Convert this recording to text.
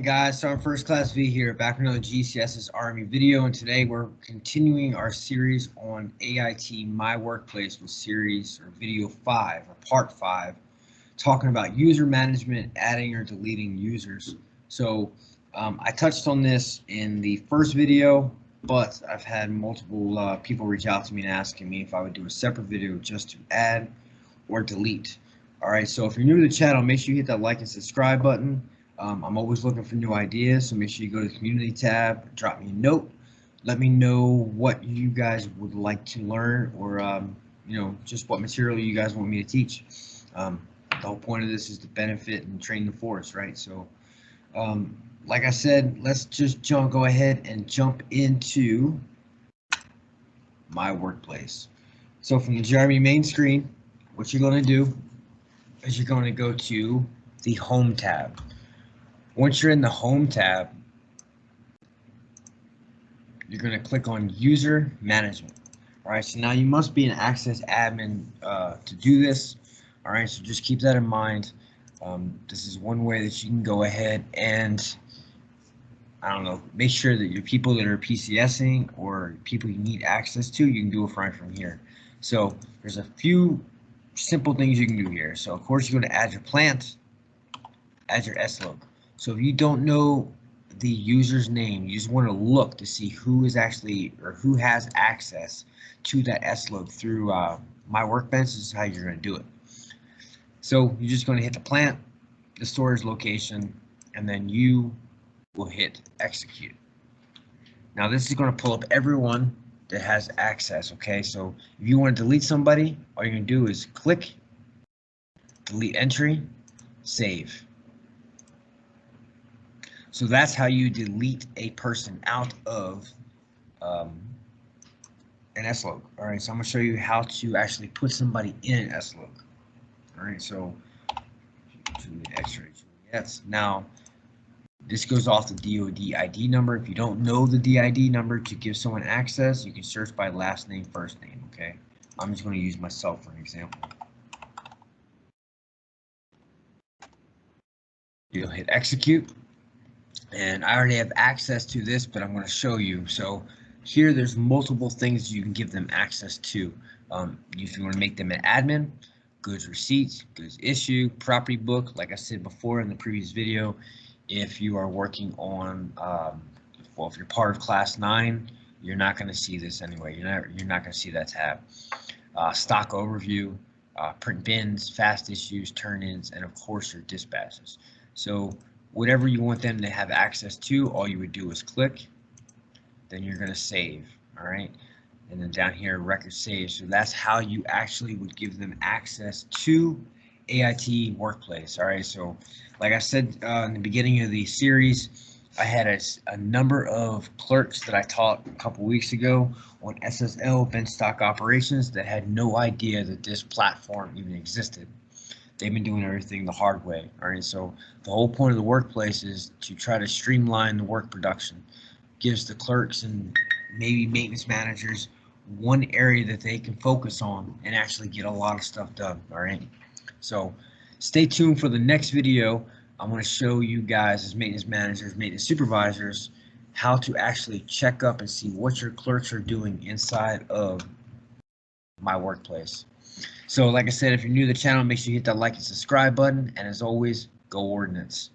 Alright guys, so I'm First Class V here, back with another GCSS-Army video, and today we're continuing our series on AIT My Workplace with series or video 5 or part 5, talking about user management, adding or deleting users. So I touched on this in the first video, but I've had multiple people reach out to me and asking me if I would do a separate video just to add or delete. Alright, so if you're new to the channel, make sure you hit that like and subscribe button. I'm always looking for new ideas, so make sure you go to the community tab, drop me a note, let me know what you guys would like to learn, or just what material you guys want me to teach. The whole point of this is to benefit and train the force, right? So like I said, let's just go ahead and jump into My Workplace. So from the GRME main screen, what you're going to do is you're going to go to the Home tab. Once you're in the Home tab, you're going to click on User Management. All right, so now you must be an Access admin to do this. All right, so just keep that in mind. This is one way that you can go ahead and, make sure that your people that are PCSing or people you need access to, you can do it right from here. So there's a few simple things you can do here. So of course, you're going to add your plant, add your S-log. So if you don't know the user's name, you just want to look to see who is actually or who has access to that S-log through My Workbench. This is how you're going to do it. So you're just going to hit the plant, the storage location, and then you will hit execute. Now this is going to pull up everyone that has access. Okay, so if you want to delete somebody, all you're going to do is click delete entry, save. So that's how you delete a person out of an S-log. All right, so I'm going to show you how to actually put somebody in an S-log. All right, so yes. Now this goes off the DoD ID number. If you don't know the DID number to give someone access, you can search by last name, first name. Okay, I'm just going to use myself for an example. You'll hit execute. And I already have access to this, but I'm going to show you. So here there's multiple things you can give them access to. If you want to make them an admin, goods receipts, goods issue, property book, like I said before in the previous video. If you are working on, well, if you're part of class 9, you're not going to see this anyway. You're not going to see that tab. Stock overview, print bins, fast issues, turn-ins, and of course your dispatches. So whatever you want them to have access to, all you would do is click, then you're going to save. All right, and then down here record save. So that's how you actually would give them access to AIT Workplace. All right, so like I said in the beginning of the series, I had a number of clerks that I taught a couple weeks ago on SSL bench stock operations that had no idea that this platform even existed. They've been doing everything the hard way. All right, so the whole point of the workplace is to try to streamline the work production. Gives the clerks and maybe maintenance managers one area that they can focus on and actually get a lot of stuff done. All right, so stay tuned for the next video. I'm going to show you guys as maintenance managers, maintenance supervisors, how to actually check up and see what your clerks are doing inside of My Workplace. So like I said, if you're new to the channel, make sure you hit that like and subscribe button. And as always, go Ordnance.